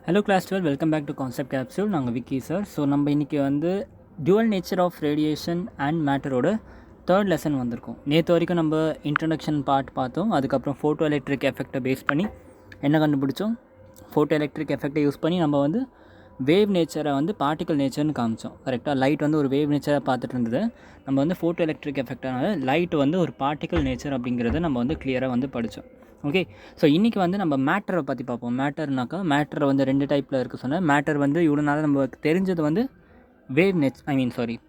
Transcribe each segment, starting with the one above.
Hello class 12, welcome back to Concept Capsule. நாங்கள் Vicky sir. So நம்ம இன்றைக்கி வந்து dual nature of radiation and matterோட தேர்ட் லெசன் வந்திருக்கோம். நேற்று வரைக்கும் நம்ம இன்ட்ரடக்ஷன் பார்ட் பார்த்தோம். அதுக்கப்புறம் ஃபோட்டோ எலக்ட்ரிக் எஃபெக்டை பேஸ் பண்ணி என்ன கண்டுபிடிச்சோம், ஃபோட்டோ எலக்ட்ரிக் எஃபெக்டை யூஸ் பண்ணி நம்ம வந்து வேவ் நேச்சரை வந்து பார்ட்டிக்கல் நேச்சர்னு காமிச்சோம். கரெக்டாக லைட் வந்து ஒரு வேவ் நேச்சராக பார்த்துட்டு இருந்தது. நம்ம வந்து ஃபோட்டோ எலக்ட்ரிக் எஃபெக்டான லைட் வந்து ஒரு பார்ட்டிக்கல் நேச்சர் அப்படிங்கிறத நம்ம வந்து கிளியராக வந்து படித்தோம். ஓகே, ஸோ இன்றைக்கி வந்து நம்ம மேட்டரை பற்றி பார்ப்போம். மேட்டர்னாக்கா மேட்டரை வந்து ரெண்டு டைப்பில் இருக்குது சொன்னேன். மேட்டர் வந்து இவ்வளோ நாள் நமக்கு தெரிஞ்சது வந்து வேவ்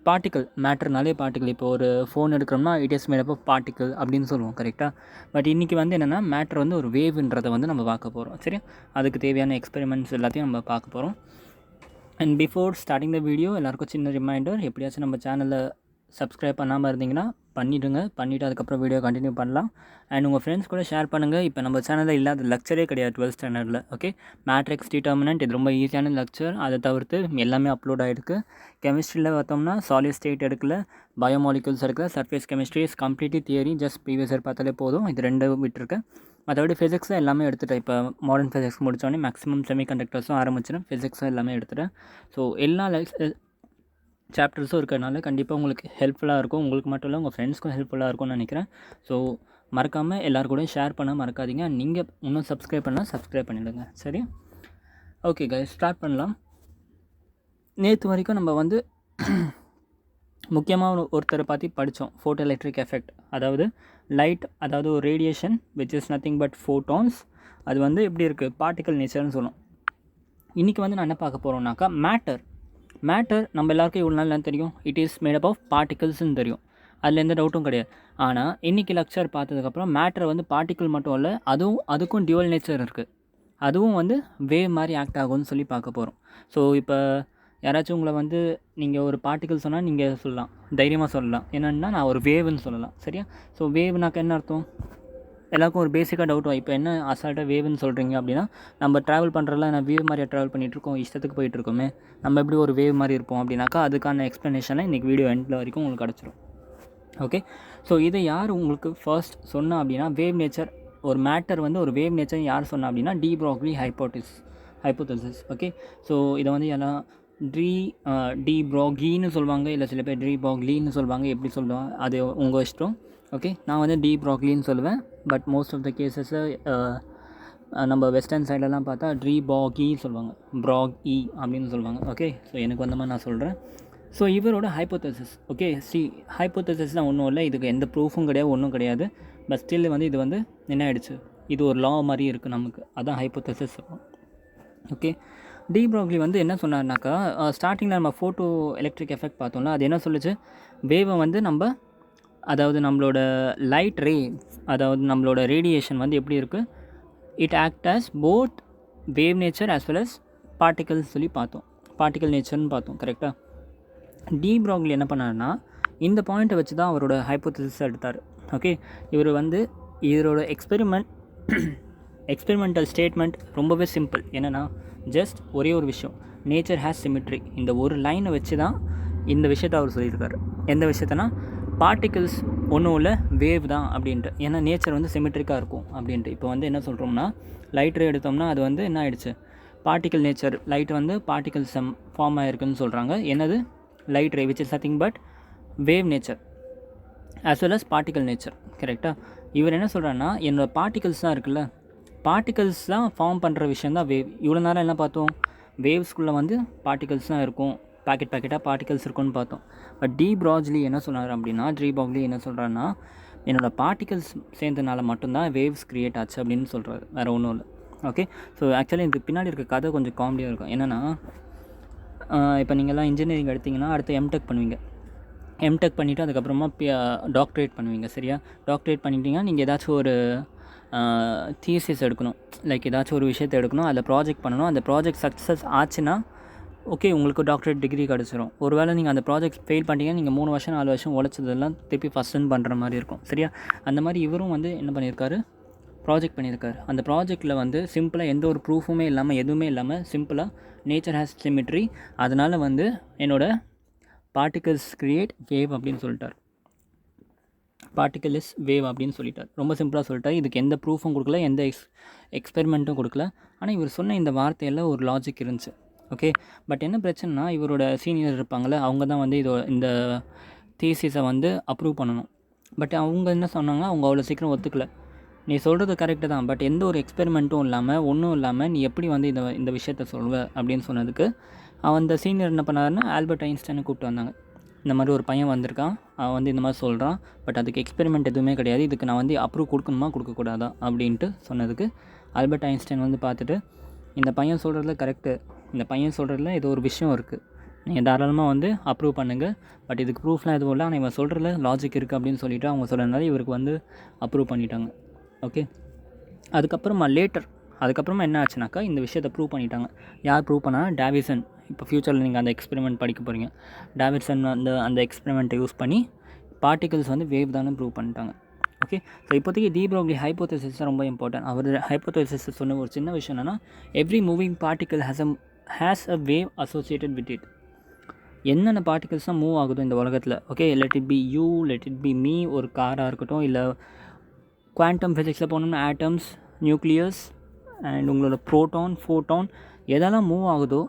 பார்ட்டிக்கல். மேட்டர்னாலே பார்ட்டிக்கல். இப்போ ஒரு ஃபோன் எடுக்கிறோம்னா it is made up of particle அப்படின்னு சொல்லுவோம். கரெக்டாக. பட் இன்றைக்கி வந்து என்னென்னா மேட்டர் வந்து ஒரு வேவ்ன்றதை வந்து நம்ம பார்க்க போகிறோம். சரி, அதுக்கு தேவையான எக்ஸ்பெரிமெண்ட்ஸ் எல்லாத்தையும் நம்ம பார்க்க போகிறோம். And before starting the video எல்லாருக்கும் சின்ன ரிமைண்டர், எப்படியாச்சும் நம்ம சேனலை சப்ஸ்கிரைப் பண்ணாமல் இருந்தீங்கன்னா பண்ணிவிடுங்க. பண்ணிவிட்டு அதுக்கப்புறம் வீடியோ கண்டினியூ பண்ணலாம். அண்ட் உங்கள் ஃப்ரெண்ட்ஸ் கூட ஷேர் பண்ணுங்கள். இப்போ நம்ம சேனலில் இல்லாத லெக்சரே கிடையாது 12th ஸ்டாண்டர்டில். ஓகே, மேட்ரிக்ஸ் டிட்டர்மினன்ட் இது ரொம்ப ஈஸியான லெக்சர். அதை தவிர்த்து எல்லாமே அப்லோட் ஆகிருக்கு. கெமிஸ்ட்ரியில் பார்த்தோம்னா சாலிட் ஸ்டேட் எடுக்கல, பயோமாலிகுல்ஸ் எடுக்கல, surface chemistry is completely theory. Just previous year பார்த்தாலே போதும். இது ரெண்டு விட்டுருக்கேன். மற்றபடி ஃபிசிக்ஸும் எல்லாமே எடுத்துகிட்டேன். இப்போ மாடர்ன் ஃபிசிக்ஸ் முடித்தோடனே மேக்ஸிமம் செமிகண்டக்டர்ஸும் ஆரம்பிச்சிடும். ஃபிசிக்ஸும் எல்லாமே எடுத்துகிட்டேன். ஸோ எல்லா சாப்டர்ஸும் இருக்கிறதுனால கண்டிப்பாக உங்களுக்கு ஹெல்ப்ஃபுல்லாக இருக்கும். உங்களுக்கு மட்டும் இல்லை, உங்கள் ஃப்ரெண்ட்ஸ்க்கும் ஹெல்ப்ஃபுல்லாக இருக்கும்னு நினைக்கிறேன். ஸோ மறக்காமல் எல்லோரும் கூட ஷேர் பண்ண மறக்காதீங்க. நீங்கள் இன்னும் சப்ஸ்கிரைப் பண்ணால் சப்ஸ்கிரைப் பண்ணிவிடுங்க. சரி, ஓகே கைஸ், ஸ்டார்ட் பண்ணலாம். நேற்று வரைக்கும் நம்ம வந்து முக்கியமாக ஒருத்தரை பற்றி படித்தோம், ஃபோட்டோ எலக்ட்ரிக் எஃபெக்ட். அதாவது லைட், அதாவது ஒரு radiation which is nothing but photons. அது வந்து எப்படி இருக்குது, பார்ட்டிக்கல் நேச்சர்னு சொல்லணும். இன்றைக்கி வந்து நான் என்ன பார்க்க போகிறோம்னாக்கா மேட்டர் நம்ம எல்லாருக்கும் இவ்வளோ நாள் என்ன தெரியும், it is made up of பார்ட்டிகல்ஸ்னு தெரியும். அதில் எந்த டவுட்டும் கிடையாது. ஆனால் இன்றைக்கி லெக்சர் பார்த்ததுக்கப்புறம் மேட்டர் வந்து பார்ட்டிக்கல் மட்டும் இல்லை, அதுக்கும் டியூவல் நேச்சர் இருக்குது. அதுவும் வந்து வேவ் மாதிரி ஆக்ட் ஆகும்னு சொல்லி பார்க்க போகிறோம். ஸோ இப்போ யாராச்சும் உங்களை வந்து நீங்கள் ஒரு பார்ட்டிக்கல் சொன்னால் நீங்கள் சொல்லலாம், தைரியமாக சொல்லலாம். என்னென்னா நான் ஒரு வேவ்னு சொல்லலாம். சரியா? ஸோ வேவ்னாக்கா என்ன அர்த்தம், எல்லாருக்கும் ஒரு பேசிக்காக டவுட் வரும். இப்போ என்ன அசால்ட்டாக வேவ்னு சொல்கிறீங்க அப்படின்னா, நம்ம ட்ராவல் பண்ணுறதுல நான் வேவ் மாதிரியாக ட்ராவல் பண்ணிகிட்ருக்கோம், இஷ்டத்துக்கு போயிட்டுருக்கோமே, நம்ம எப்படி ஒரு வேவ் மாதிரி இருப்போம் அப்படின்னாக்கா அதுக்கான எக்ஸ்ப்ளனேஷனை இன்றைக்கி வீடியோ எண்டில் வரைக்கும் உங்களுக்கு கிடச்சிரும். ஓகே, ஸோ இதை யார் உங்களுக்கு ஃபர்ஸ்ட் சொன்னா அப்படின்னா, வேவ் நேச்சர் ஒரு மேட்டர் வந்து ஒரு வேவ் நேச்சர் யார் சொன்னா அப்படின்னா de Broglie hypothesis. Okay, so இதை வந்து எல்லாம் டி ப்ராக்லின்னு சொல்லுவாங்க, இல்லை சில பேர் டி ப்ராக்லின்னு சொல்லுவாங்க. எப்படி சொல்லுவாங்க அது உங்கள் இஷ்டம். ஓகே, நான் வந்து டி ப்ராக்லின்னு சொல்லுவேன். பட் மோஸ்ட் ஆஃப் த கேசஸில் நம்ம வெஸ்டர்ன் சைட்லலாம் பார்த்தா ப்ராகி சொல்லுவாங்க, ப்ராகி அப்படின்னு சொல்லுவாங்க. ஓகே, ஸோ எனக்கு வந்த மாதிரி நான் சொல்கிறேன். ஸோ இவரோட ஹைப்போதசிஸ். ஓகே, ஹைப்போதசிஸ்லாம் ஒன்றும் இல்லை, இதுக்கு எந்த ப்ரூஃபும் கிடையாது, ஒன்றும் கிடையாது. பட் ஸ்டில் வந்து இது வந்து என்ன ஆகிடுச்சு, இது ஒரு லா மாதிரி இருக்குது நமக்கு, அதான் ஹைப்போதசிஸ். ஓகே, டி ப்ராக்லி வந்து என்ன சொன்னார்னாக்கா, ஸ்டார்டிங்கில் நம்ம ஃபோட்டோ எலக்ட்ரிக் எஃபெக்ட் பார்த்தோம்ல, அது என்ன சொல்லுச்சு, வேவை வந்து அதாவது நம்மளோட லைட் ரே, அதாவது நம்மளோட ரேடியேஷன் வந்து எப்படி இருக்குது, it act as both wave nature as well as particles சொல்லி பார்த்தோம், பார்ட்டிக்கல் நேச்சர்னு பார்த்தோம். கரெக்டாக? டி ப்ராக்லி என்ன பண்ணார்னா இந்த பாயிண்ட்டை வச்சு தான் அவரோட ஹைப்போதசிஸ் எடுத்தார். ஓகே, இவர் வந்து இதோட எக்ஸ்பெரிமெண்டல் ஸ்டேட்மெண்ட் ரொம்பவே சிம்பிள். என்னென்னா ஜஸ்ட் ஒரே ஒரு விஷயம், நேச்சர் ஹேஸ் சிமிட்ரி. இந்த ஒரு லைனை வச்சு தான் இந்த விஷயத்தை அவர் சொல்லியிருக்காரு. எந்த விஷயத்தனா, பார்ட்டிகிள்ஸ் ஒன்றும் இல்லை, வேவ் தான் அப்படின்ட்டு. ஏன்னா நேச்சர் வந்து சிமெட்ரிக்காக இருக்கும் அப்படின்ட்டு. இப்போ வந்து என்ன சொல்கிறோம்னா, லைட் ரே எடுத்தோம்னா அது வந்து என்ன ஆகிடுச்சு, பார்ட்டிக்கல் நேச்சர். லைட் வந்து பார்ட்டிகல்ஸ் ஃபார்ம் ஆகிருக்குன்னு சொல்கிறாங்க. என்னது, light ray which is nothing but wave nature as well as particle nature. கரெக்டாக? இவர் என்ன சொல்கிறாருன்னா, என்னோடய பார்ட்டிகல்ஸ் தான் இருக்குல்ல, பார்ட்டிகல்ஸ் தான் ஃபார்ம் பண்ணுற விஷயம் தான் வேவ். இவ்வளோ நேரம் என்ன பார்த்தோம், வேவ்ஸ்குள்ளே வந்து பார்ட்டிகல்ஸ் தான் இருக்கும், பேக்கெட்டாக பார்ட்டிகல்ஸ் இருக்குன்னு பார்த்தோம். பட் டி ப்ராக்லி என்ன சொன்னார் அப்படின்னா, என்ன சொல்கிறாருன்னா, என்னோடய பார்ட்டிகல்ஸ் சேர்ந்தனால மட்டும்தான் வேவ்ஸ் க்ரியேட் ஆச்சு அப்படின்னு சொல்கிறாரு, வேறு ஒன்றும் இல்லை. ஓகே, ஸோ ஆக்சுவலி இதுக்கு பின்னாடி இருக்க கதை கொஞ்சம் காமெடியாக இருக்கும். என்னென்னா, இப்போ நீங்கள்லாம் இன்ஜினியரிங் எடுத்திங்கன்னா அடுத்து எம்டெக் பண்ணுவீங்க. எம்டெக் பண்ணிவிட்டு அதுக்கப்புறமா டாக்டரேட் பண்ணுவீங்க. சரியா? டாக்டரேட் பண்ணிட்டீங்கன்னா நீங்கள் ஏதாச்சும் ஒரு தீசிஸ் எடுக்கணும், லைக் ஏதாச்சும் ஒரு விஷயத்தை எடுக்கணும், அதில் ப்ராஜெக்ட் பண்ணணும். அந்த ப்ராஜெக்ட் சக்ஸஸ் ஆச்சுன்னா ஓகே, உங்களுக்கு டாக்டரேட் டிகிரி கிடச்சிரும். ஒரு வேளை நீங்கள் அந்த ப்ராஜெக்ட் ஃபெயில் பண்ணிட்டீங்கன்னா நீங்கள் 3 வருஷம் 4 வருஷம் உழைச்சதெல்லாம் திருப்பி ஃபஸ்ட்டுன்னு பண்ணுற மாதிரி இருக்கும். சரியா? அந்த மாதிரி இவரும் வந்து என்ன பண்ணியிருக்காரு, ப்ராஜெக்ட் பண்ணியிருக்காரு. அந்த ப்ராஜெக்டில் வந்து சிம்பிளாக எந்த ஒரு ப்ரூஃபுமே இல்லாமல், எதுவுமே இல்லாமல், சிம்பிளாக நேச்சர் ஹேஸ் சிமிட்ரி, அதனால் வந்து என்னோடய பார்ட்டிகல்ஸ் க்ரியேட் வேவ் அப்படின்னு சொல்லிட்டார். பார்ட்டிக்கல் இஸ் வேவ் அப்படின்னு சொல்லிட்டார். ரொம்ப சிம்பிளாக சொல்லிட்டார். இதுக்கு எந்த ப்ரூஃபும் கொடுக்கல, எந்த எக்ஸ்பெரிமெண்ட்டும் கொடுக்கல. ஆனால் இவர் சொன்ன இந்த வார்த்தையில் ஒரு லாஜிக் இருந்துச்சு. ஓகே, பட் என்ன பிரச்சனைனா இவரோட சீனியர் இருப்பாங்களே, அவங்க தான் வந்து இந்த தீசிஸை வந்து அப்ரூவ் பண்ணணும். பட் அவங்க என்ன சொன்னாங்கன்னா, அவங்க அவ்வளோ சீக்கிரம் ஒத்துக்கல. நீ சொல்கிறது கரெக்டு தான், பட் எந்த ஒரு எக்ஸ்பெரிமெண்ட்டும் இல்லாமல் ஒன்றும் இல்லாமல் நீ எப்படி வந்து இந்த விஷயத்த சொல்வ அப்படின்னு சொன்னதுக்கு அந்த சீனியர் என்ன பண்ணாருன்னா ஆல்பர்ட் ஐன்ஸ்டைனை கூப்பிட்டு வந்தாங்க. இந்த மாதிரி ஒரு பையன் வந்திருக்கான், அவன் வந்து இந்த மாதிரி சொல்கிறான், பட் அதுக்கு எக்ஸ்பெரிமெண்ட் எதுவுமே கிடையாது, இதுக்கு நான் வந்து அப்ரூவ் கொடுக்கணுமா கொடுக்கக்கூடாதா அப்படின்ட்டு சொன்னதுக்கு ஆல்பர்ட் ஐன்ஸ்டைன் வந்து பார்த்துட்டு, இந்த பையன் சொல்கிறதுல கரெக்டு, இந்த பையன் சொல்கிறதுல ஏதோ ஒரு விஷயம் இருக்குது, நீங்கள் தாராளமாக வந்து அப்ரூவ் பண்ணுங்கள், பட் இதுக்கு ப்ரூஃப்லாம் எதுவும் இல்லை, ஆனால் இவன் சொல்கிறதுல லாஜிக் இருக்குது அப்படின்னு சொல்லிவிட்டு அவங்க சொல்கிறதுனால இவருக்கு வந்து அப்ரூவ் பண்ணிட்டாங்க. ஓகே, அதுக்கப்புறமா என்ன ஆச்சுனாக்கா இந்த விஷயத்தை ப்ரூவ் பண்ணிட்டாங்க. யார் ப்ரூவ் பண்ணால் டேவிசன். இப்போ ஃப்யூச்சரில் நீங்கள் அந்த எக்ஸ்பெரிமெண்ட் படிக்க போகிறீங்க. டேவிசன் அந்த எக்ஸ்பெரிமெண்ட்டை யூஸ் பண்ணி பார்ட்டிகல்ஸ் வந்து வேவ் தானே ப்ரூவ் பண்ணிட்டாங்க. ஓகே, ஸோ இப்போதைக்கு டி ப்ரோக்லி ஹைப்போதேசிஸ் ரொம்ப இம்பார்ட்டன்ட். அவர் ஹைப்போதேசிஸ் சொன்ன ஒரு சின்ன விஷயம் என்னென்னா, every moving particle has a wave associated with it. என்னென்ன பார்ட்டிகல்ஸ் தான் மூவ் ஆகுதோ இந்த உலகத்தில், okay, let it be you, let it be me, ஒரு காராக இருக்கட்டும், இல்லை குவாண்டம் ஃபிசிக்ஸில் போனோம்னா ஆட்டம்ஸ், நியூக்ளியஸ் அண்ட் உங்களோட ப்ரோட்டான், ஃபோட்டான், எதெல்லாம் மூவ் ஆகுதோ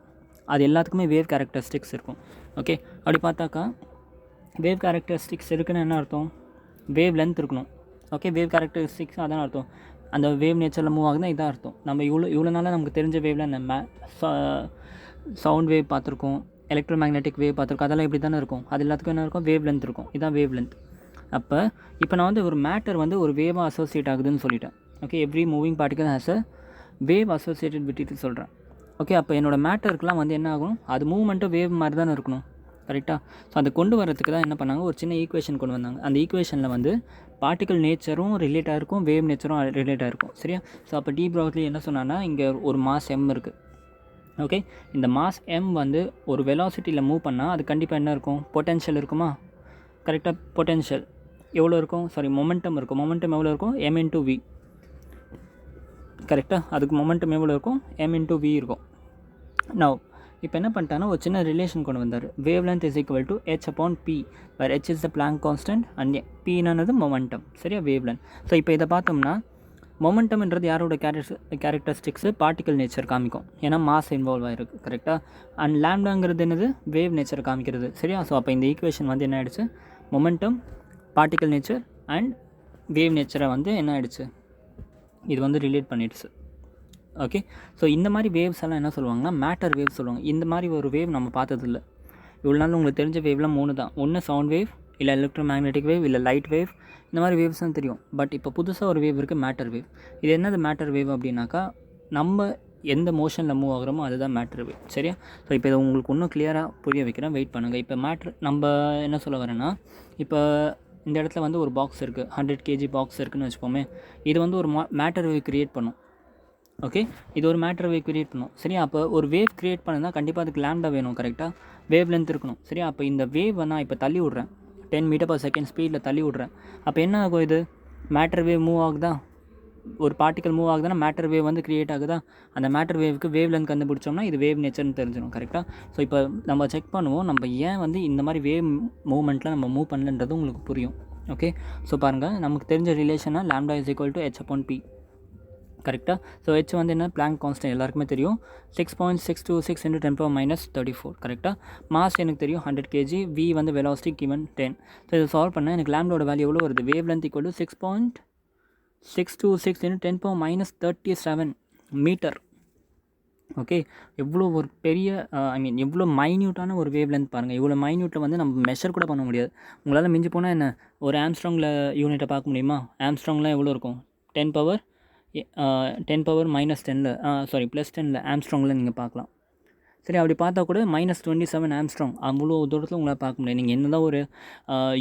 அது எல்லாத்துக்குமே வேவ் கேரக்டரிஸ்டிக்ஸ் இருக்கும். ஓகே, அப்படி பார்த்தாக்கா வேவ் கேரக்டரிஸ்டிக்ஸ் இருக்குன்னு என்ன அர்த்தம்? வேவ் லென்த் இருக்கணும். ஓகே, வேவ் கேரக்டரிஸ்டிக்ஸ் அதான் அர்த்தம். அந்த வேவ் நேச்சரில் மூவ் ஆகுதுன்னா இதான் அர்த்தம். நம்ம இவ்வளோ நாளாக நமக்கு தெரிஞ்ச வேவில் நம்ம சவுண்ட் வேவ் பார்த்துருக்கோம், எலக்ட்ரோ மேக்னெட்டிக் வேவ் பார்த்துருக்கோம், அதெல்லாம் இப்படி தானே இருக்கும். அது எல்லாத்துக்கும் என்ன இருக்கும்? வேவ் லென்த் இருக்கும். இதான் வேவ் லென்த். இப்போ நான் வந்து ஒரு மேட்டர் வந்து ஒரு வேவாக அசோசியேட் ஆகுதுன்னு சொல்லிட்டேன். Okay, every moving particle has a wave associated with it சொல்கிறேன். ஓகே, அப்போ என்னோடய மேட்டருக்குலாம் வந்து என்ன ஆகும்? அது மூவ்மெண்ட்டும் வேவ் மாதிரி தானே இருக்கணும், கரெக்டாக? ஸோ அதை கொண்டு வரதுக்கு தான் என்ன பண்ணாங்க, ஒரு சின்ன ஈக்குவேஷன் கொண்டு வந்தாங்க. அந்த ஈக்குவேஷனில் வந்து பார்ட்டிகல் நேச்சரும் ரிலேட் ஆகிருக்கும், வேவ் நேச்சரும் ரிலேட் ஆகிருக்கும், சரியா? ஸோ அப்போ டி ப்ரோக்லி என்ன சொன்னான்னா, இங்கே ஒரு மாஸ் m இருக்குது. ஓகே, இந்த மாஸ் m வந்து ஒரு வெலாசிட்டியில் மூவ் பண்ணால் அது கண்டிப்பாக என்ன இருக்கும்? பொட்டென்ஷியல் இருக்குமா? கரெக்டாக, பொட்டென்ஷியல் எவ்வளோ இருக்கும்? மொமெண்டம் இருக்கும். மொமெண்டம் எவ்வளோ இருக்கும்? m into v. கரெக்டாக, அதுக்கு மொமெண்டம் எவ்வளோ இருக்கும்? m into v இருக்கும். நவ் இப்போ என்ன பண்ணிட்டாங்கன்னா ஒரு சின்ன ரிலேஷன் கொண்டு வந்தார். Wave length is equal to h/p, where h is the Planck constant and p என்னது மொமெண்டம், சரியா? Wave length. ஸோ இப்போ இதை பார்த்தோம்னா மொமெண்டம்ன்றது யாரோட கேரக்டரிஸ்டிக்ஸு? பார்ட்டிக்கல் நேச்சர் காமிக்கும், ஏன்னா மாஸ் இன்வால்வ் ஆகிருக்கு, கரெக்டாக? அண்ட் லாம்டாங்கிறது என்னது? வேவ் நேச்சர் காமிக்கிறது, சரியா? ஸோ அப்போ இந்த ஈக்குவேஷன் வந்து என்ன ஆகிடுச்சு? Momentum, particle nature and wave நேச்சரை வந்து என்ன ஆகிடுச்சு? இது வந்து ரிலேட் பண்ணிடுச்சு. ஓகே, ஸோ இந்த மாதிரி வேவ்ஸ் எல்லாம் என்ன சொல்லுவாங்கன்னா மேட்டர் வேவ் சொல்லுவாங்க. இந்த மாதிரி ஒரு வேவ் நம்ம பார்த்ததில்ல. இவ்வளோ நாள் உங்களுக்கு தெரிஞ்ச வேவ்லாம் 3 தான். ஒன்று சவுண்ட் வேவ், இல்லை எலக்ட்ரோ மேக்னெட்டிக் வேவ், இல்லை லைட் வேவ், இந்த மாதிரி வேவ்ஸ் தான் தெரியும். பட் இப்போ புதுசாக ஒரு வேவ் இருக்குது, மேட்டர் வேவ். இது என்னது மேட்டர் வேவ் அப்படின்னாக்கா, நம்ம எந்த மோஷனில் மூவ் ஆகுறோமோ அதுதான் மேட்டர் வேவ், சரியா? ஸோ இப்போ இதை உங்களுக்கு இன்னும் கிளியராக புரிய வைக்கிறேன், வெயிட் பண்ணுங்கள். இப்போ நம்ம என்ன சொல்ல வரேன்னா, இப்போ இந்த இடத்துல வந்து ஒரு பாக்ஸ் இருக்குது, 100 kg பாக்ஸ் இருக்குதுன்னு வச்சுப்போமே. இது வந்து ஒரு மேட்டர் வேவ் க்ரியேட் பண்ணும். ஓகே, இது ஒரு மேட்டர் வேவ் க்ரியேட் பண்ணும், சரியா? அப்போ ஒரு வேவ் க்ரியேட் பண்ணுன்னா கண்டிப்பாக அதுக்கு லாம்டா வேணும், கரெக்டாக? வேவ் லென்த் இருக்கணும், சரியா? அப்போ இந்த வேவ் நான் இப்போ தள்ளி விட்றேன், 10 m/s ஸ்பீடில் தள்ளி விட்றேன். அப்போ என்ன ஆகும்? இது மேட்டர் வேவ் மூவ் ஆகுதா? ஒரு பார்ட்டிக்கல் மூவ் ஆகுதுன்னா மேட்டர் வேவ் வந்து க்ரியேட் ஆகுதா? அந்த மேட்டர் வேவுக்கு வேவ் லென்த் கண்டுபிடிச்சோம்னா இது வேவ் நேச்சர்னு தெரிஞ்சிடும், கரெக்டாக? ஸோ இப்போ நம்ம செக் பண்ணுவோம், நம்ம ஏன் வந்து இந்த மாதிரி வேவ் மூவ்மெண்ட்டில் நம்ம மூவ் பண்ணலன்றது உங்களுக்கு புரியும். ஓகே, ஸோ பாருங்கள், நமக்கு தெரிஞ்ச ரிலேஷனாக lambda is equal to h/p, கரெக்டாக? ஸோ h வந்து என்ன? பிளாங்க் கான்ஸ்டன்ட் எல்லாருக்குமே தெரியும், 6.626 × 10⁻34, கரெக்டாக? மாஸ் எனக்கு தெரியும் 100 kg, v வந்து வெலாசிட்டி கிவன் 10. ஸோ இதை சால்வ் பண்ணால் எனக்கு லாம்டோட வேல்யூ எவ்வளோ வருது? Wavelength equal to 6.626 × 10⁻37 metre. Okay, எவ்வளோ ஒரு பெரிய எவ்வளோ மைன்யூட்டான ஒரு வேவ் லென்த் பாருங்கள். இவ்வளோ மைன்யூட்டில் வந்து நம்ம மெஷர் கூட பண்ண முடியாது. உங்களால் மிஞ்சி போனால் என்ன, ஒரு ஆம்ஸ்ட்ராங்கில் யூனிட்டை பார்க்க முடியுமா? ஆம்ஸ்ட்ராங்லாம் எவ்வளோ இருக்கும்? 10⁻⁻⁻10ல் +10ல் ஆம்ஸ்ட்ராங்கில் நீங்கள் பார்க்கலாம், சரி? அப்படி பார்த்தா கூட -27 ஆம்ஸ்ட்ராங், அவ்வளோ தூரத்தில் உங்களால் பார்க்க முடியாது. நீங்கள் என்ன தான் ஒரு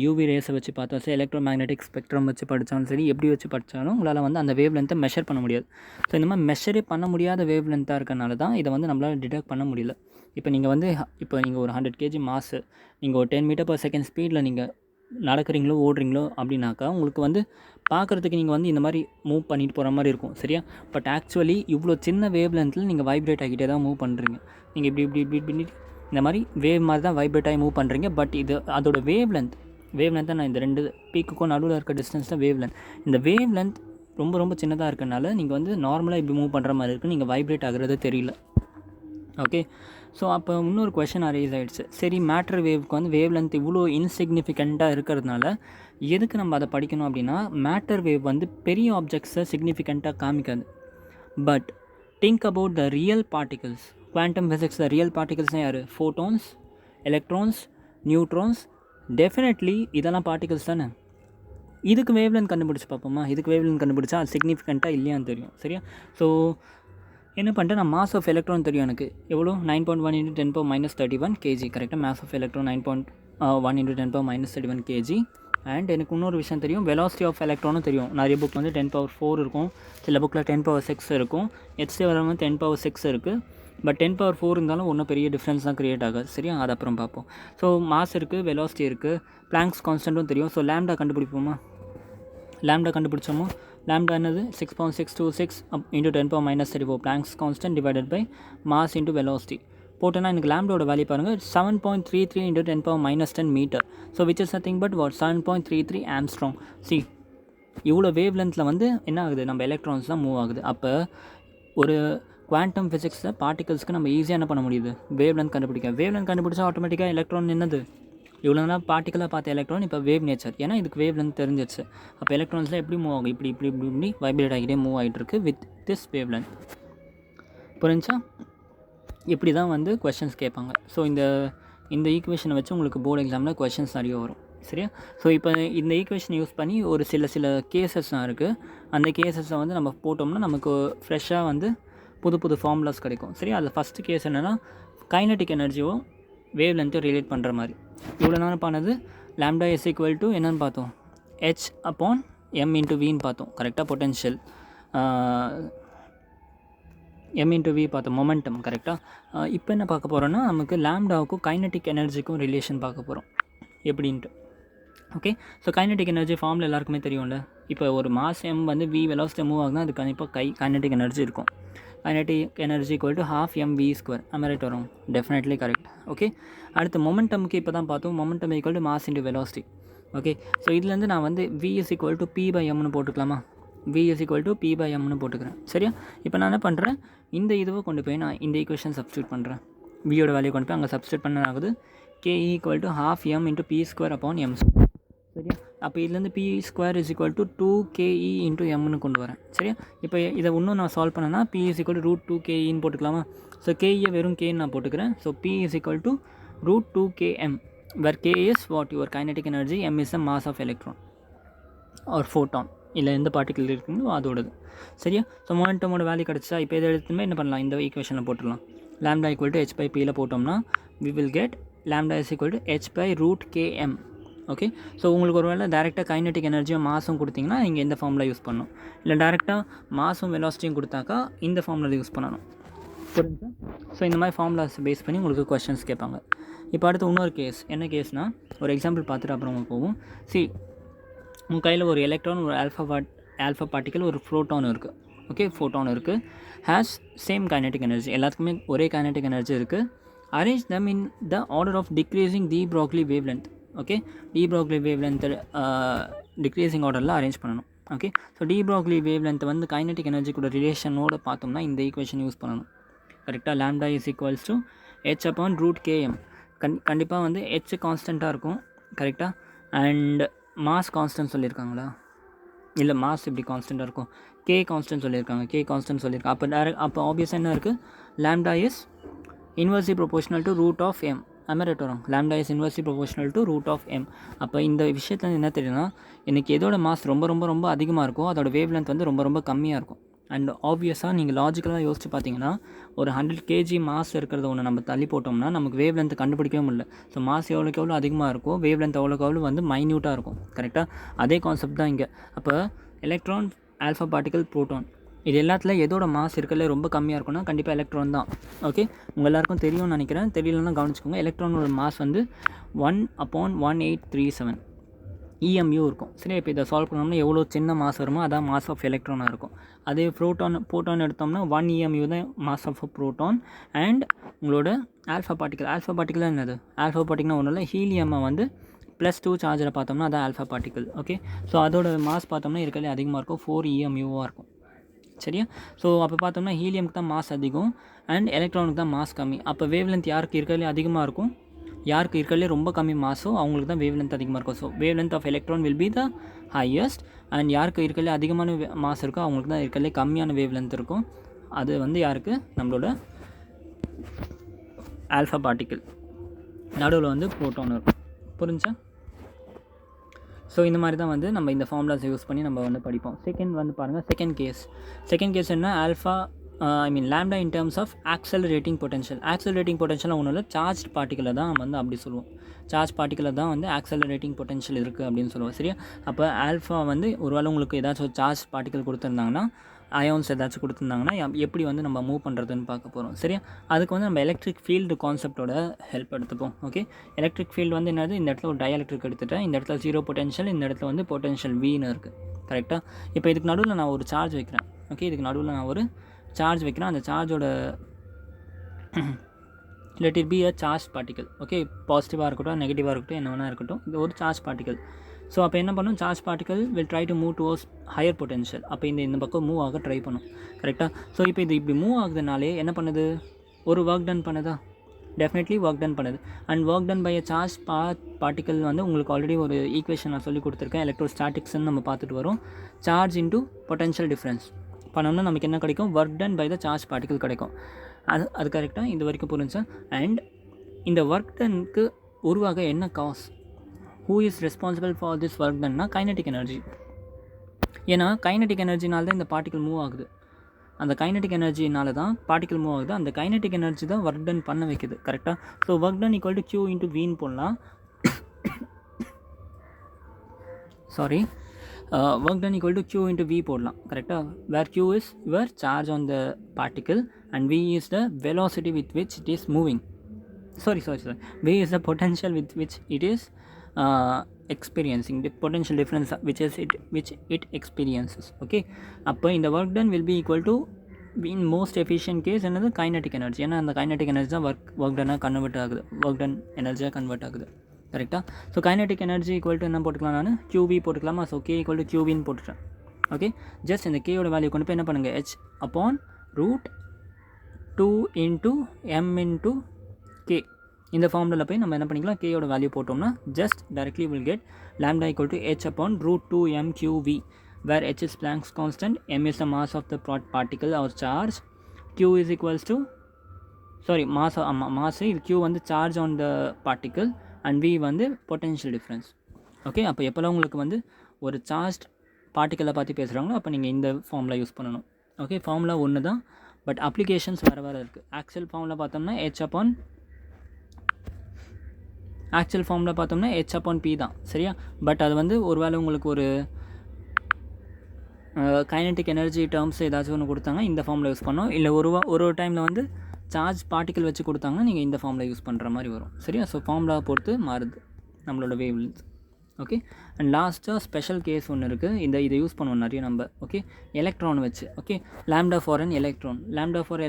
யூவி ரேஸை வச்சு பார்த்தா சரி, எலக்ட்ரோ மேக்னெட்டிக் ஸ்பெக்ட்ரம் வச்சு படித்தாலும் சரி, எப்படி வச்சு படித்தாலும் உங்களால் வந்து அந்த வேவ் லென்த்தை மெஷர் பண்ண முடியாது. ஸோ இந்த மாதிரி மெஷரே பண்ண முடியாத வேவ் லென்த்தாக இருக்கனால தான் இதை வந்து நம்மளால் டிடெக்ட் பண்ண முடியல. இப்போ நீங்கள் ஒரு 100 kg மாசு, நீங்கள் ஒரு 10 m/s ஸ்பீடில் நீங்கள் நடக்கிறீங்களோ ஓடுறீங்களோ அப்படின்னாக்கா உங்களுக்கு வந்து பார்க்குறதுக்கு நீங்கள் வந்து இந்த மாதிரி மூவ் பண்ணிட்டு போகிற மாதிரி இருக்கும், சரியா? பட் ஆக்சுவலி இவ்வளோ சின்ன வேவ் லென்த்தில் நீங்கள் வைப்ரேட் ஆகிட்டே தான் மூவ் பண்ணுறீங்க. நீங்கள் இப்படி இந்த மாதிரி வேவ் மாதிரி தான் வைப்ரேட் ஆகி மூவ் பண்ணுறீங்க. பட் இது அதோட வேவ் லென்த் வேவ் லென்த் நான் இந்த 2 பீக்குக்கும் நடுவில் இருக்க டிஸ்டன்ஸ் தான் வேவ் லென்த். இந்த வேவ் லென்த் ரொம்ப ரொம்ப சின்னதாக இருக்கனால நீங்கள் வந்து நார்மலாக இப்படி மூவ் பண்ணுற மாதிரி இருக்குது, நீங்கள் வைப்ரேட் ஆகிறது தெரியல. ஓகே, ஸோ அப்போ இன்னொரு கொஷின் அரைஸ் ஆகிடுச்சு. சரி, மேட்டர் வேவ்க்கு வந்து வேவ் லென்த் இவ்வளோ இன்சிக்னிஃபிகண்ட்டாக இருக்கிறதுனால எதுக்கு நம்ம அதை படிக்கணும் அப்படின்னா, மேட்டர் வேவ் வந்து பெரிய ஆப்ஜெக்ட்ஸை சிக்னிஃபிகண்ட்டாக காமிக்காது. But think about the real particles. Quantum ஃபிசிக்ஸில் ரியல் பார்ட்டிகல்ஸ்னால் யார்? Photons, electrons, neutrons. டெஃபினெட்லி இதெல்லாம் பார்ட்டிகல்ஸ் தானே. இதுக்கு வேவ் லென்த் கண்டுபிடிச்சி பார்ப்போமா? இதுக்கு வேவ் லென்த் கண்டுபிடிச்சா அது சிக்னிஃபிகண்ட்டாக இல்லையான்னு தெரியும். சரியா? ஸோ என்ன பண்ணிட்டேன், நான் மாஸ் ஆஃப் எலக்ட்ரான் தெரியும் எனக்கு எவ்வளோ, 9.1 × 10⁻31 kg. கரெக்டாக mass of electron 9.1 × 10⁻31 kg. And எனக்கு இன்னொரு விஷயம் தெரியும், வெலாசிட்டி ஆஃப் எலக்ட்ரானும் தெரியும். நிறைய புக் வந்து 10⁴ இருக்கும், சில புக்கில் 10⁶ இருக்கும், HC வரவங்க 10⁶ இருக்குது. பட் 10⁴ இருந்தாலும் ஒன்றும் பெரிய டிஃப்ரென்ஸ் தான் க்ரியேட் ஆகாது. சரியா? அது அப்புறம் பார்ப்போம். ஸோ மாஸ் இருக்குது, வெலாசிட்டி இருக்குது, பிளாங்க்ஸ் கான்ஸ்டன்ட்டும் தெரியும். ஸோ லாம்டா கண்டுபிடிப்போமா? லாம்டா கண்டுபிடிச்சோமோ, லாம்டா என்னது? 6.626 × 10⁻34 Planck's constant divided by mass into velocity போட்டோன்னா எனக்கு லாம்டாவோட வேல்யூ பாருங்கள், 7.33 × 10⁻10 metre. So which is nothing but what? 7.33 angstrom. See, இவ்வளோ வேவ் லென்த்தில் வந்து என்ன ஆகுது, நம்ம எலக்ட்ரான்ஸ் தான் மூவ் ஆகுது. அப்போ ஒரு குவாண்டம் ஃபிசிக்ஸில் பார்ட்டிகல்ஸ்க்கு நம்ம ஈஸியாக என்ன பண்ண முடியுது, வேவ் லென்த் கண்டுபிடிக்க. வேவ் லென்த் கண்டுபிடிச்சா ஆட்டோமேட்டிக்காக எலக்ட்ரான் என்னது, இவ்வளோ நாள் பார்ட்டிக்கலாக பார்த்த எலக்ட்ரான் இப்போ வேவ் நேச்சர், ஏன்னா இதுக்கு வேவ் லென்த் தெரிஞ்சிச்சு. அப்போ எலக்ட்ரான்ஸ்லாம் எப்படி மூவ் ஆகும், இப்படி இப்படி இப்படி இப்படி வைப்ரேட் ஆகிட்டே மூவ் ஆகிட்டு இருக்கு வித் திஸ் வேவ் லென்த். புரிஞ்சா? இப்படி தான் வந்து கொஷின்ஸ் கேட்பாங்க. ஸோ இந்த ஈக்குவேஷனை வச்சு உங்களுக்கு போர்டு எக்ஸாமில் கொஷின்ஸ் நிறைய வரும். சரியா? ஸோ இப்போ இந்த ஈக்குவேஷன் யூஸ் பண்ணி ஒரு சில கேசஸ்லாம் இருக்குது. அந்த கேசஸை வந்து நம்ம போட்டோம்னா நமக்கு ஃப்ரெஷ்ஷாக வந்து புது ஃபார்முலாஸ் கிடைக்கும். சரியா? அதில் ஃபஸ்ட்டு கேஸ் என்னென்னா, கைனட்டிக் எனர்ஜியும் வேவ் லென்த்தையும் ரிலேட் பண்ணுற மாதிரி. இவ்வளோ நேரம் பண்ணது லாம்டா இஸ் ஈக்குவல் டு என்னென்னு பார்த்தோம், h/m × v பார்த்தோம். கரெக்டாக? பொட்டென்ஷியல் m × v பார்த்தோம், மொமெண்டம். கரெக்டாக? இப்போ என்ன பார்க்க போகிறோன்னா, நமக்கு லாம்டாவுக்கும் கைனட்டிக் எனர்ஜிக்கும் ரிலேஷன் பார்க்க போகிறோம் எப்படின்ட்டு. ஓகே, ஸோ கைனட்டிக் எனர்ஜி ஃபார்மில் எல்லாருக்குமே தெரியும்ல. இப்போ ஒரு மாஸ் m வந்து v வெலாசிட்டி மூவ் ஆகுதுன்னா அது கண்டிப்பாக கைனட்டிக் எனர்ஜி இருக்கும். Kinetic energy = 12mv². ரைட் வரும்? Definitely correct. ஓகே, அடுத்து மொமெண்டமுக்கு இப்போ தான் பார்த்தோம், momentum = mass into velocity. Okay, so இதுலேருந்து நான் வந்து v = p/mனு போட்டுக்கலாமா? v = p/mனு போட்டுக்கிறேன். சரியா? இப்போ நான் என்ன பண்ணுறேன், இந்த இதுவை கொண்டு போய் நான் இந்த ஈக்குவேஷன் சப்ஸ்டியூட் பண்ணுறேன். வியோட வேல்யூ கொண்டு போய் அங்கே சப்ஸ்டியூட் பண்ண ஆகுது. k = 12m × p²/m². சரியா? அப்போ இதுலேருந்து p² = 2ke × mனு கொண்டு வரேன். சரியா? இப்போ இதை இன்னும் நான் சால்வ் பண்ணேன்னா p = √2ke போட்டுக்கலாமா? ஸோ ke வெறும் k நான் போட்டுக்கிறேன். So p = √2km, where k is what? Your kinetic energy, m is the mass of electron or photon. இல்லை எந்த பார்ட்டிக்கல் இருக்குங்களோ அதோடது. சரியா? ஸோ மொமெண்டமோட வேல்யூ கிடச்சா இப்போ இதை எடுத்துமே என்ன பண்ணலாம், இந்த ஈக்குவேஷனில் போட்டுடலாம். லாம்டா = h/pயில் போட்டோம்னா we will get lambda is equal to h/√km. Okay, so உங்களுக்கு ஒரு வேளை டேரெக்டாக கைனட்டிக் எனர்ஜியும் மாஸும் கொடுத்திங்கன்னா நீங்கள் இந்த ஃபார்முலா யூஸ் பண்ணணும். இல்லை டேரெக்டாக மாஸும் வெலாசிட்டியும் கொடுத்தாக்கா இந்த ஃபார்முலா யூஸ் பண்ணணும். புரிஞ்சா? ஸோ இந்த மாதிரி ஃபார்முலாஸ் பேஸ் பண்ணி உங்களுக்கு கொஸ்டின்ஸ் கேட்பாங்க. இப்போ அடுத்து இன்னொரு கேஸ். என்ன கேஸ்னால், ஒரு எக்ஸாம்பிள் பார்த்துட்டு அப்புறம் உங்களுக்கு போகும். உங்கள் கையில் ஒரு எலக்ட்ரான், ஒரு ஆல்ஃபா பார்ட்டிக்கல், ஒரு ப்ரோட்டான் இருக்குது. ஓகே, ஃபோட்டான் இருக்குது. Has same kinetic energy. எல்லாத்துக்குமே ஒரே கைனட்டிக் எனர்ஜி இருக்குது. Arrange them in the order of decreasing de Broglie wavelength. Okay, de Broglie wave லென்த்தை டிக்ரீசிங் ஆர்டரில் அரேஞ்ச் பண்ணணும். Okay, so de Broglie wave லென்த்தை வந்து கைனட்டிக் எனர்ஜி கூட ரிலேஷனோட பார்த்தோம்னா இந்த ஈக்குவேஷன் யூஸ் பண்ணணும். கரெக்டாக? Lambda is equals to h/√km. கண்டிப்பாக வந்து h கான்ஸ்டண்ட்டாக இருக்கும். கரெக்டாக? அண்ட் மாஸ் கான்ஸ்டன்ட் சொல்லியிருக்காங்களா? இல்லை, மாஸ் இப்படி கான்ஸ்டண்ட்டாக இருக்கும். கே கான்ஸ்டன்ட் சொல்லியிருக்காங்க. கே கான்ஸ்டன்ட் சொல்லியிருக்காங்க. அப்போ ஆப்வியஸாக என்ன இருக்குது, lambda is inversely proportional to √m. Right வரும்? Lambda is inversely proportional to √m. அப்போ இந்த விஷயத்தில் என்ன தெரியுதுன்னா, எனக்கு எதோட மாஸ் ரொம்ப ரொம்ப ரொம்ப அதிகமாக இருக்கும், அதோட வேவ் லென்த் வந்து ரொம்ப ரொம்ப கம்மியாக இருக்கும். அண்ட் ஆப்வியஸாக நீங்கள் லாஜிக்கலாக யோசிச்சு பார்த்தீங்கன்னா, ஒரு 100 kg மாஸ் இருக்கிறத ஒன்று நம்ம தள்ளி போட்டோம்னா நமக்கு வேவ் லென்த் கண்டுபிடிக்கவே முடியல. ஸோ மாஸ் எவ்வளோக்கு எவ்வளோ அதிகமாக இருக்கும், வேவ் லென்த் எவ்வளோக்கு எவ்வளோ வந்து மைன்யூட்டாக இருக்கும். கரெக்டாக? அதே கான்செப்ட் தான் இங்கே. அப்போ எலக்ட்ரான், ஆல்ஃபா பார்ட்டிக்கல், ப்ரோட்டான், இது எல்லாத்தில் எதோட மாஸ் இருக்கிறதுல ரொம்ப கம்மியாக இருக்கும்னா கண்டிப்பாக எலக்ட்ரான் தான். ஓகே, உங்கள் எல்லாருக்கும் தெரியும்னு நினைக்கிறேன். தெரியலன்னா கவனிச்சுக்கோங்க. எலக்ட்ரானோட மாஸ் வந்து 1/1837 EMU இருக்கும். சரி, இப்போ இதை சால்வ் பண்ணோம்னா எவ்வளோ சின்ன மாஸ் வருமோ அதான் மாஸ் ஆஃப் எலக்ட்ரானாக இருக்கும். அதே ப்ரோட்டான் எடுத்தோம்னா 1 EMU தான் மாஸ் ஆஃப் ப்ரோட்டான். அண்ட் உங்களோட ஆல்ஃபா பார்ட்டிக்கல் என்னது? ஆல்ஃபா பார்ட்டிக்கல் ஒன்றும் இல்லை, ஹீலியம்மை வந்து +2 சார்ஜில் பார்த்தோம்னா அதான் ஆல்ஃபா பார்ட்டிக்கல். ஓகே, ஸோ அதோட மாஸ் பார்த்தோம்னா இருக்கலே அதிகமாக இருக்கும், 4 EMUவாக இருக்கும். சரியா? ஸோ அப்போ பார்த்தோம்னா ஹீலியமுக்கு தான் மாஸ் அதிகம் அண்ட் எலக்ட்ரானுக்கு தான் மாஸ் கம்மி. அப்போ வேவ் லென்த் யாருக்கு இருக்கலே அதிகமாக இருக்கும், யாருக்கு இருக்கலே ரொம்ப கம்மி மாஸோ அவங்களுக்கு தான் வேவ் லென்த் அதிகமாக இருக்கும். So wavelength of electron will be the highest and யாருக்கு இருக்கலே அதிகமான மாஸ் இருக்கோ அவங்களுக்கு தான் இருக்கலே கம்மியான வேவ் லென்த் இருக்கும். அது வந்து யாருக்கு, நம்மளோட ஆல்ஃபா பார்ட்டிக்கல். நடுவில் வந்து ப்ரோட்டான் இருக்கும். புரிஞ்சா? ஸோ இந்த மாதிரி தான் வந்து நம்ம இந்த ஃபார்முலாஸ் யூஸ் பண்ணி நம்ம வந்து படிப்போம். செகண்ட் வந்து பாருங்கள், செகண்ட் கேஸ் என்ன, alpha lambda in terms of accelerating potential. Accelerating potential ஒன்றும் இல்லை, சார்ஜ் பார்ட்டிக்கலை தான் வந்து அப்படி சொல்லுவோம். சார்ஜ் பார்ட்டிக்கலில் தான் வந்து ஆக்சலரேட்டிங் பொட்டன்ஷியல் இருக்குது அப்படின்னு சொல்லுவோம். சரியா? அப்போ ஆல்ஃபா வந்து ஒருவேளை உங்களுக்கு ஏதாச்சும் ஒரு சார்ஜ் பார்ட்டிக்கல் கொடுத்துருந்தாங்கன்னா, அயோன்ஸ் ஏதாச்சும் கொடுத்துருந்தாங்கன்னா எப்படி வந்து நம்ம மூவ் பண்ணுறதுன்னு பார்க்க போகிறோம். சரியா? அதுக்கு வந்து நம்ம எலக்ட்ரிக் ஃபீல்டு கான்செப்டோட ஹெல்ப் எடுத்துப்போம். ஓகே, எலக்ட்ரிக் ஃபீல்டு வந்து என்னது, இந்த இடத்துல ஒரு டயலெக்ட்ரிக் எடுத்துகிட்டேன், இந்த இடத்துல 0 பொட்டன்ஷியல், இந்த இடத்துல வந்து பொட்டன்ஷியல் வீன்னு இருக்குது. கரெக்டாக? இப்போ இதுக்கு நடுவில் நான் ஒரு சார்ஜ் வைக்கிறேன். ஓகே, இதுக்கு நடுவில் நான் ஒரு சார்ஜ் வைக்கிறேன். அந்த சார்ஜோட let it be a charged particle. Okay, பாசிட்டிவாக இருக்கட்டும் நெகட்டிவாக இருக்கட்டும் என்ன வேணா இருக்கட்டும், இது ஒரு சார்ஜ் பார்ட்டிக்கல். ஸோ அப்போ என்ன பண்ணும், charge particle will try to move towards higher potential. அப்போ இந்த பக்கம் மூவ் ஆக ட்ரை பண்ணும். கரெக்டாக? ஸோ இப்போ இது இப்படி மூவ் ஆகுதுனாலே என்ன பண்ணுது, ஒரு ஒர்க் டன் பண்ணுதா, டெஃபினெட்லி ஒர்க் டன் பண்ணுது. And work done by a charge particle வந்து உங்களுக்கு ஆல்ரெடி ஒரு ஈக்குவேஷன் நான் சொல்லி கொடுத்துருக்கேன், எலக்ட்ரோஸ்டாட்டிக்ஸ்ன்னு நம்ம பார்த்துட்டு வரோம். சார்ஜ் இன்டூ பொட்டன்ஷியல் டிஃப்ரென்ஸ் பண்ணோம்னா நமக்கு என்ன கிடைக்கும், work done by the charge particle கிடைக்கும். அது கரெக்டாக இது வரைக்கும் புரிஞ்சா? அண்ட் இந்த ஒர்க் டனுக்கு உருவாக என்ன cause, who is responsible for this work டன்னா கைனடிக் எனர்ஜி. ஏன்னா கைனடிக் எனர்ஜினால தான் இந்த பார்ட்டிக்கல் மூவ் ஆகுது. அந்த கைனடிக் எனர்ஜினால தான் பார்ட்டிக்கல் மூவ் ஆகுது. அந்த கைனடிக் எனர்ஜி தான் ஒர்க் டன் பண்ண வைக்குது. கரெக்டாக? So work done equal to Q into வீன்னு போடலாம். Sorry, work done equal to Q into V போடலாம். கரெக்டாக? where Q is your charge on the particle and V is the velocity with which it is moving. Sorry. V is the potential with which it is experiencing, the potential difference which it experiences. Okay, அப்போ இந்த work done will be equal to, in most efficient case என்னது, kinetic energy. ஏன்னா அந்த kinetic energy தான் work done convert ஆகுது, work done எனர்ஜியாக convert ஆகுது. கரெக்டாக? So kinetic energy equal to என்ன போட்டுக்கலாம், நான் QV போட்டுக்கலாமா? ஸோ K ஈக்குவல் டு QVன்னு போட்டுட்டேன். ஓகே, ஜஸ்ட் இந்த கேயோட வேல்யூ கொண்டு போய் என்ன பண்ணுங்கள், H/√2 into M into K இந்த ஃபார்முலாவில் போய் நம்ம என்ன பண்ணிக்கலாம், கேயோட வேல்யூ போட்டோம்னா just directly will get lambda equal to H/√2 MQV, where H is Planck's constant, M is the mass of the particle or charge, Q is equals to mass இது Q வந்து charge on the particle and V வந்து potential difference. Okay, அப்போ எப்போல்லாம் உங்களுக்கு வந்து ஒரு charge பார்ட்டிக்கலை பார்த்து பேசுகிறாங்களோ அப்போ நீங்கள் இந்த ஃபார்முலா யூஸ் பண்ணணும். ஓகே, ஃபார்முலா ஒன்று தான், பட் அப்ளிகேஷன்ஸ் வேறு இருக்குது. ஆக்சுவல் ஃபார்முலா பார்த்தோம்னா H/P தான். சரியா? பட் அது வந்து ஒரு வேளை உங்களுக்கு ஒரு கைனடிக் எனர்ஜி டேர்ம்ஸ் ஏதாச்சும் ஒன்று கொடுத்தாங்க, இந்த ஃபார்முலா யூஸ் பண்ணோம். இல்லை ஒரு டைமில் வந்து சார்ஜ் பார்ட்டிக்கல் வச்சு கொடுத்தாங்கன்னா நீங்கள் இந்த ஃபார்முலா யூஸ் பண்ணுற மாதிரி வரும். சரியா? ஸோ ஃபார்முலா பொறுத்து மாறுது நம்மளோட வேவ் லென்த். ஓகே, அண்ட் லாஸ்ட்டாக ஸ்பெஷல் கேஸ் ஒன்று இருக்குது, இதை யூஸ் பண்ணுவோம் நிறைய நம்ம. ஓகே, எலக்ட்ரான் வச்சு. ஓகே, லாம்டா ஃபார்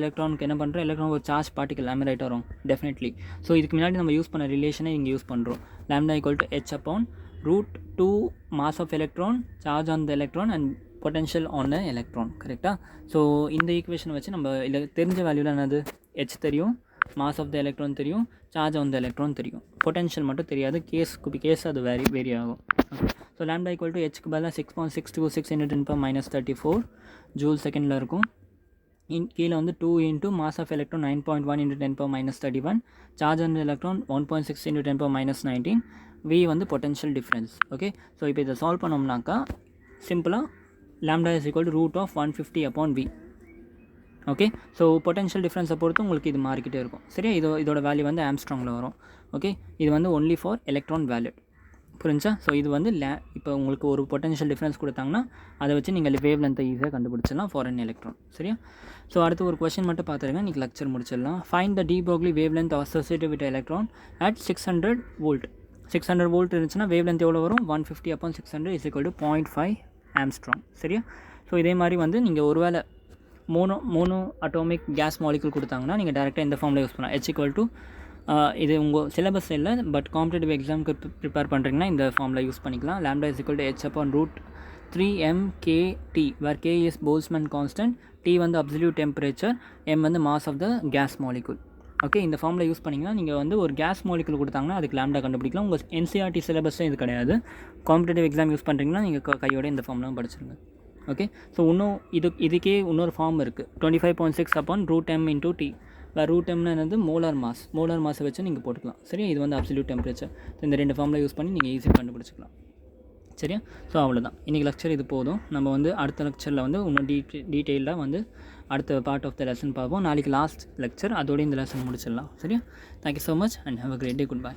எலக்ட்ரானுக்கு என்ன பண்ணுறோம், எலக்ட்ரான் ஒரு சார்ஜ் பார்ட்டிக்கல் எல்லாமே ரைட்டாக வரும் டெஃபினெட்லி. ஸோ இதுக்கு முன்னாடி நம்ம யூஸ் பண்ண ரிலேஷனை இங்கே யூஸ் பண்ணுறோம். Lambda equal to H/√2 mass of electron, charge on the electron and potential on the electron. கரெக்டாக? ஸோ இந்த ஈக்குவேஷனை வச்சு நம்ம இல்லை தெரிஞ்ச வேல்யூவில் என்னது, H தெரியும், மாஸ் ஆஃப் த எலக்ட்ரான் தெரியும், சார்ஜ் ஆன் த எலக்ட்ரான் தெரியும், பொட்டன்ஷியல் மட்டும் தெரியாது. கேஸ் அது வேரி ஆகும். Okay, so lambda equal to Hக்கு பதிலாக 6.626 × 10⁻34 ஜூல் செகண்டில் இருக்கும். கீழே வந்து 2 into mass of electron 9.1 × 10⁻31, charge on the electron 1.6 × 10⁻19, V வந்து பொட்டன்ஷியல் டிஃப்ரென்ஸ். ஓகே, ஸோ இப்போ இதை சால்வ் பண்ணோம்னாக்கா சிம்பிளாக lambda is equal to √150/V. Okay, so potential டிஃப்ரென்ஸை பொறுத்து உங்களுக்கு இது மாறிக்கிட்டே இருக்கும். சரியா? இதோட வேல்யூ வந்து ஆம்ஸ்ட்ராங்கில் வரும். ஓகே, இது வந்து ஒன்லி ஃபார் எலக்ட்ரான் வேலிட். புரிஞ்சா? ஸோ இது வந்து இப்போ உங்களுக்கு ஒரு பொட்டன்ஷியல் டிஃப்ரென்ஸ் கொடுத்தாங்கன்னா அதை வச்சு நீங்கள் வேவ் லென்த்தை ஈஸியாக கண்டுபிடிச்சிடலாம் ஃபார் அன் எலக்ட்ரான். சரியா? ஸோ அடுத்து ஒரு கொஸ்டின் மட்டும் பார்த்துருங்க, இன்றைக்கி லெக்சர் முடிச்சிடலாம். Find the de Broglie wave length associated with electron at 600 volt. 600 volt இருந்துச்சுன்னா வேவ் லென்த் எவ்வளோ வரும், 150/600 = 0.5 ஆம்ஸ்ட்ராங். சரியா? ஸோ இதே மாதிரி வந்து நீங்கள் ஒருவேளை மோனோ அட்டாமிக் கேஸ் மாலிகுல் கொடுத்தாங்கன்னா நீங்கள் டேரெக்டாக இந்த ஃபார்மில் யூஸ் பண்ணலாம். H = இது உங்கள் சிலபஸ் இல்லை, பட் காம்படிட்டிவ் எக்ஸாமுக்கு ப்ரிப்பேர் பண்ணுறீங்கன்னா இந்த ஃபார்மில் யூஸ் பண்ணிக்கலாம். lambda is equal to h upon root 3mkt, where k is Boltzmann constant, t வந்து absolute temperature, m வந்து mass of the gas molecule. Okay, இந்த ஃபார்மில் யூஸ் பண்ணிங்கன்னா நீங்கள் வந்து ஒரு கேஸ் மாலிகுல் கொடுத்தாங்கன்னா அதுக்கு லேம்டா கண்டுபிடிக்கலாம். உங்கள் என்சிஆர்டி சிலபஸும் இது கிடையாது. காம்படிட்டிவ் எக்ஸாம் யூஸ் பண்ணுறீங்கன்னா நீங்கள் கையோட இந்த ஃபார்ம்லாம் படிச்சிருங்க. ஓகே, ஸோ இன்னும் இதுக்கே இன்னொரு ஃபார்ம் இருக்குது, 25.6 upon root m into t, வேறு ரூட் எம்னா என்னது மோலார் மாஸை வச்சு நீங்கள் போட்டுக்கலாம். சரியா, இது வந்து அப்சல்யூட் டெம்பரேச்சர். இந்த 2 ஃபார்மில் யூஸ் பண்ணி நீங்கள் ஈஸியாக கண்டுபிடிச்சிக்கலாம். சரியா, ஸோ அவ்வளோதான் இன்றைக்கி லெக்சர். இது போதும். நம்ம வந்து அடுத்த லெக்சரில் வந்து இன்னும் டீட்டெயிலாக வந்து அடுத்த பார்ட் ஆஃப் த லெசன் பார்ப்போம். நாளைக்கு லாஸ்ட் லெக்சர், அதோடு இந்த லெசன் முடிச்சிடலாம். சரியா, thank you so much and have a great day. Good bye.